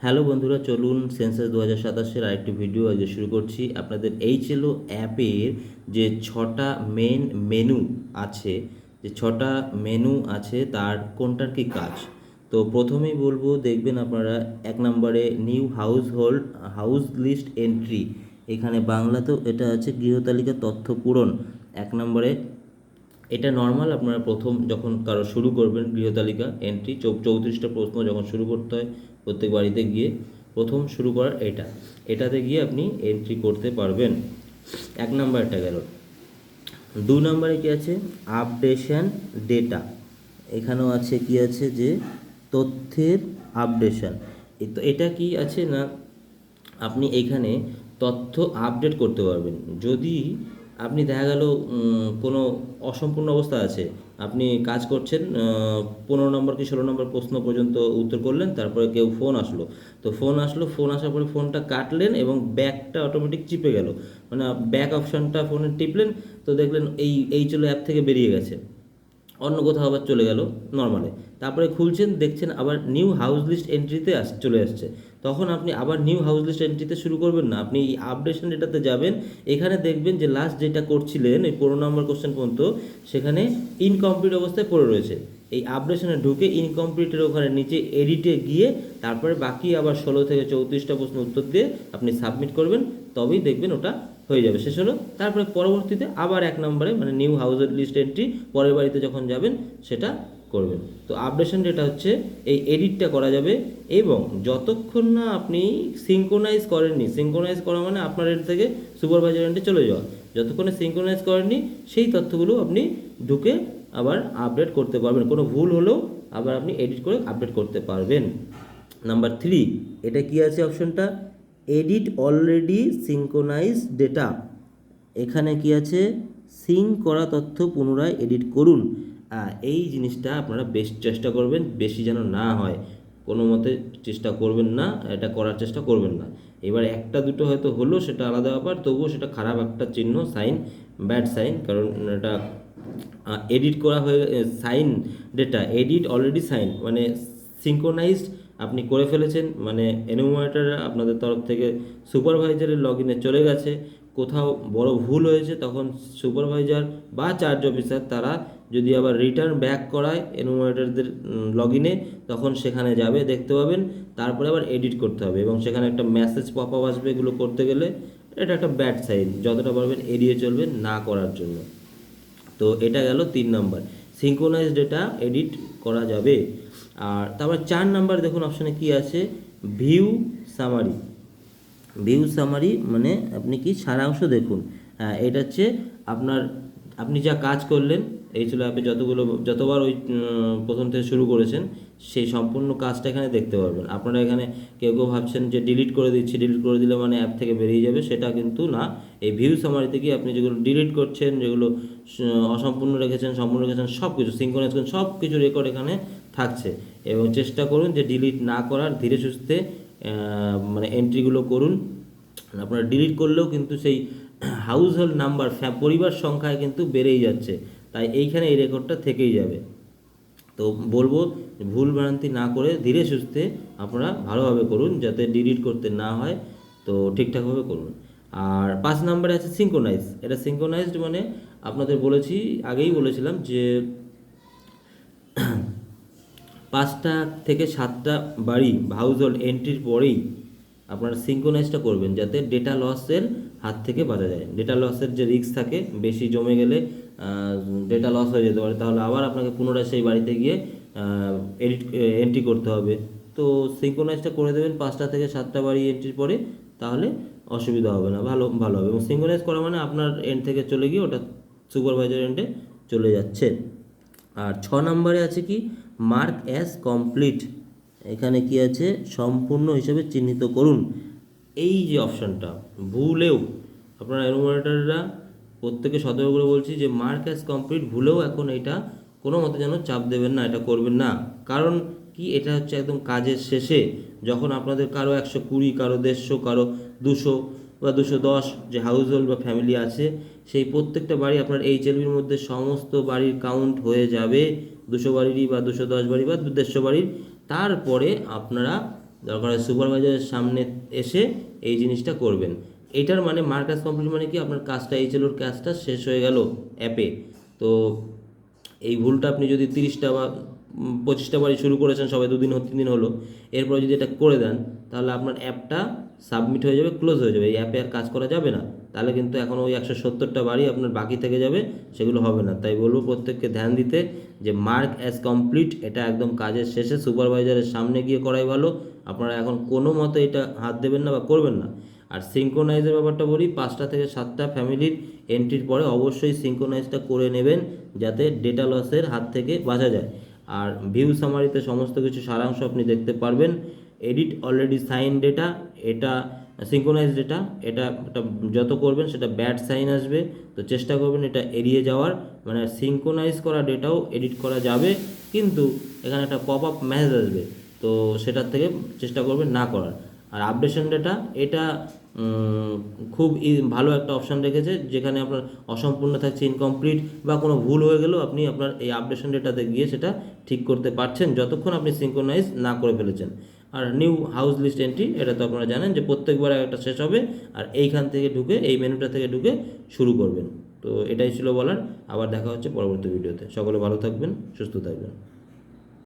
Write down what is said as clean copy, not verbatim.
Hello বন্ধুরা, চলুন census 2027-এর আরেকটি ভিডিও আজকে শুরু করছি। আপনাদের এইচএলও অ্যাপের যে ছটা মেনু আছে, তার কোনটার কি কাজ। তো প্রথমেই বলবো, দেখবেন আপনারা 1 নম্বরে নিউ হাউস লিস্ট এন্ট্রি, এখানে বাংলাতেও এটা আছে গৃহতালিকা তথ্য পূরণ। 1 নম্বরে এটা নর্মাল, আপনারা প্রথম যখন কারো শুরু করবেন গৃহতালিকা এন্ট্রি 34টা প্রশ্ন যখন শুরু করতে হয় প্রত্যেক বাড়িতে গিয়ে প্রথম শুরু করার এটাতে গিয়ে আপনি এন্ট্রি করতে পারবেন। 1 নম্বরটা গেল। 2 নম্বরে কি আছে, আপডেশন ডেটা। এখানেও আছে কি আছে, যে তথ্যের আপডেশন। তো এটা কি আছে না, আপনি এখানে তথ্য আপডেট করতে পারবেন। যদি আপনি দেখা গেল কোনো অসম্পূর্ণ অবস্থা আছে, আপনি কাজ করছেন, 15 নম্বর কি 16 নম্বর প্রশ্ন পর্যন্ত উত্তর করলেন, তারপরে কেউ ফোন আসলো, তো ফোন আসার পরে ফোনটা কাটলেন এবং ব্যাকটা অটোমেটিক চিপে গেল, মানে ব্যাক অপশানটা ফোনে টিপলেন, তো দেখলেন এই চলো অ্যাপ থেকে বেরিয়ে গেছে, অন্য কোথাও আবার চলে গেল নর্মালে। তারপরে খুলছেন, দেখছেন আবার নিউ হাউস লিস্ট এন্ট্রিতে চলে আসছে। তখন আপনি আবার নিউ হাউস লিস্ট এন্ট্রিতে শুরু করবেন না, আপনি এই আপডেশন ডেটাতে যাবেন। এখানে দেখবেন যে লাস্ট যেটা করছিলেন এই 15 নম্বর কোশ্চেন পর্যন্ত, সেখানে ইনকমপ্লিট অবস্থায় পড়ে রয়েছে। এই আপডেশনে ঢুকে ইনকমপ্লিটের ওখানে নিচে এডিটে গিয়ে তারপরে বাকি আবার 16 থেকে 34টা প্রশ্ন উত্তর দিয়ে আপনি সাবমিট করবেন, তবেই দেখবেন ওটা হয়ে যাবে, শেষ হলো। তারপরে পরবর্তীতে আবার 1 নম্বরে মানে নিউ হাউসের লিস্ট এন্ট্রি পরের বাড়িতে যখন যাবেন সেটা করবেন। তো আপডেশন ডেটা হচ্ছে এই এডিটটা করা যাবে, এবং যতক্ষণ না আপনি সিঙ্ক্রোনাইজ করেননি, সিঙ্ক্রোনাইজ করা মানে আপনার এন্ড থেকে সুপারভাইজার এন্ডে চলে যাওয়া, যতক্ষণে সিঙ্ক্রোনাইজ করেননি সেই তথ্যগুলো আপনি ঢুকে আবার আপডেট করতে পারবেন। কোনো ভুল হলেও আবার আপনি এডিট করে আপডেট করতে পারবেন। নাম্বার 3, এটা কি আছে অপশনটা, এডিট অলরেডি সিঙ্ক্রোনাইজ ডেটা। এখানে কি আছে, সিঙ্ক করা তথ্য পুনরায় এডিট করুন। এই জিনিসটা আপনারা বেশ চেষ্টা করবেন, বেশি যেন না হয়, কোনো মতে চেষ্টা করবেন না, এটা করার চেষ্টা করবেন না। এবার একটা দুটো হয়তো হলো, সেটা আলাদা ব্যাপার, তবুও সেটা খারাপ একটা চিহ্ন, সাইন, ব্যাড সাইন, কারণ এটা এডিট করা হয়ে sign data edit already sign মানে সিঙ্ক্রোনাইজড আপনি করে ফেলেছেন, মানে এনুমারেটর আপনাদের তরফ থেকে সুপারভাইজারের লগ ইনে চলে গেছে। কোথাও বড় ভুল হয়েছে তখন সুপারভাইজার বা চার্জ অফিসার তারা যদি আবার রিটার্ন ব্যাক করায় এনুমারেটরদের লগ ইনে, তখন সেখানে যাবে, দেখতে পাবেন, তারপরে আবার এডিট করতে হবে এবং সেখানে একটা মেসেজ পপ আপ আসবে এগুলো করতে গেলে। এটা একটা ব্যাড সাইন, যতটা পারবেন এড়িয়ে চলবেন না করার জন্য। তো এটা গেল 3 নম্বর, সিঙ্ক্রোনাইজ ডেটা এডিট করা যাবে। আর তারপর 4 নম্বর দেখুন অপশানে কি আছে, ভিউ সামারি। ভিউ সামারি মানে আপনি কি সারাংশ দেখুন। হ্যাঁ, এটা হচ্ছে আপনার, আপনি যা কাজ করলেন এইচএলও অ্যাপে যতবার ওই প্রথম থেকে শুরু করেছেন সেই সম্পূর্ণ কাজটা এখানে দেখতে পারবেন। আপনারা এখানে কেউ ভাবছেন যে ডিলিট করে দিলে মানে অ্যাপ থেকে বেরিয়ে যাবে, সেটা কিন্তু না। এই ভিউ সামারিতে গিয়ে আপনি যেগুলো ডিলিট করছেন, যেগুলো অসম্পূর্ণ রেখেছেন, সম্পূর্ণ রেখেছেন, সব কিছু সিঙ্ক্রোনাইজ করেন, সব কিছু রেকর্ড এখানে থাকছে। এবং চেষ্টা করুন যে ডিলিট না করার, ধীরে সুস্থে মানে এন্ট্রিগুলো করুন। আপনারা ডিলিট করলেও কিন্তু সেই হাউস হোল্ড নাম্বার, পরিবার সংখ্যায় কিন্তু বেড়েই যাচ্ছে, তাই এইখানে এই রেকর্ডটা থেকেই যাবে। তো বলবো ভুল ভ্রান্তি না করে ধীরে সুস্থে আপনারা ভালোভাবে করুন, যাতে ডিলিট করতে না হয়, তো ঠিকঠাকভাবে করুন। আর 5 নম্বরে আছে সিঙ্ক্রোনাইজ। এটা সিঙ্ক্রোনাইজড মানে আপনাদের আগেই বলেছিলাম যে 5টা থেকে 7টা বাড়ি হাউস হোল্ড এন্ট্রির পরেই আপনারা সিঙ্ক্রোনাইজটা করবেন, যাতে ডেটা লসের হাত থেকে বাঁচা যায়। ডেটা লসের যে রিস্ক থাকে, বেশি জমে গেলে ডেটা লস হয়ে যেতে পারে, তাহলে আবার আপনাকে পুনরায় সেই বাড়িতে গিয়ে এন্ট্রি করতে হবে। তো সিঙ্ক্রোনাইজটা করে দেবেন 5টা থেকে 7টা বাড়ি এন্ট্রির পরে, তাহলে অসুবিধা হবে না, ভালো হবে। এবং সিঙ্ক্রোনাইজ করা মানে আপনার এন্ড থেকে চলে গিয়ে ওটা সুপারভাইজার এন্ডে চলে যাচ্ছে। আর 6 নম্বরে আছে কি, মার্ক অ্যাজ কমপ্লিট। এখানে কি আছে, সম্পূর্ণ হিসেবে চিহ্নিত করুন। এই যে অপশানটা, ভুলেও আপনারা এনুমারেটররা প্রত্যেকে সতর্ক করে বলছি যে মার্ক অ্যাজ কমপ্লিট ভুলেও এখন এটা কোনো মতে যেন চাপ দেবেন না, এটা করবেন না। কারণ কি, এটা হচ্ছে একদম কাজের শেষে, যখন আপনাদের কারো 120, কারো 150, কারো 200 বা 210 যে হাউস হোল্ড বা ফ্যামিলি আছে, সেই প্রত্যেকটা বাড়ি আপনার এইচএলবির মধ্যে সমস্ত বাড়ির কাউন্ট হয়ে যাবে, 200 বাড়িরই বা 210 বাড়ি বা 150 বাড়ির। তারপরে আপনারা দরকার হয় সুপারভাইজারের সামনে এসে এই জিনিসটা করবেন। এইটার মানে মার্ক অ্যাজ কমপ্লিট মানে কি, আপনার কাজটা এইচএলওর কাজটা শেষ হয়ে গেল অ্যাপে। তো এই ভুলটা আপনি যদি 30টা বা 25টা বারই শুরু করেছেন, সবাই 2 দিন 3 দিন হলো, এরপরে যদি এটা করে দেন তাহলে আপনার অ্যাপটা সাবমিট হয়ে যাবে, ক্লোজ হয়ে যাবে, এই অ্যাপে আর কাজ করা যাবে না। তাহলে কিন্তু এখন ওই 170টা বারই আপনার বাকি থেকে যাবে, সেগুলো হবে না। তাই বলবো প্রত্যেককে ধ্যান দিতে যে মার্ক অ্যাজ কমপ্লিট এটা একদম কাজের শেষে সুপারভাইজারের সামনে গিয়ে করাই ভালো। আপনারা এখন কোনো মতে এটা হাত দেবেন না বা করবেন না। আর সিঙ্ক্রোনাইজের ব্যাপারটা বলি, 5টা থেকে 7টা ফ্যামিলির এন্ট্রির পরে অবশ্যই সিঙ্ক্রোনাইজটা করে নেবেন, যাতে ডেটা লসের হাত থেকে বাঁচা যায়। আর ভিউ সামারিতে সমস্ত কিছু সারাংশ আপনি দেখতে পারবেন। এডিট অলরেডি সাইন ডেটা, এটা সিঙ্ক্রোনাইজ ডেটা, এটা যত করবেন সেটা ব্যাড সাইন আসবে, তো চেষ্টা করবেন এটা এড়িয়ে যাওয়ার। মানে সিঙ্ক্রোনাইজ করা ডেটাও এডিট করা যাবে, কিন্তু এখানে একটা পপ আপ মেসেজ আসবে, তো সেটার থেকে চেষ্টা করবেন না করার। আর আপডেশন ডেটা, এটা খুব ভালো একটা অপশান রেখেছে, যেখানে আপনার অসম্পূর্ণ থাকছে, ইনকমপ্লিট বা কোনো ভুল হয়ে গেলেও আপনি আপনার এই আপডেশন ডেটাতে গিয়ে সেটা ঠিক করতে পারছেন, যতক্ষণ আপনি সিঙ্ক্রোনাইজ না করে ফেলেছেন। আর নিউ হাউস লিস্ট এন্ট্রি, এটা তো আপনারা জানেন যে প্রত্যেকবার একটা শেষ হবে, আর এইখান থেকে ঢুকে, এই মেনুটা থেকে ঢুকে শুরু করবেন। তো এটাই ছিল বলার। আবার দেখা হচ্ছে পরবর্তী ভিডিওতে। সকলে ভালো থাকবেন, সুস্থ থাকবেন।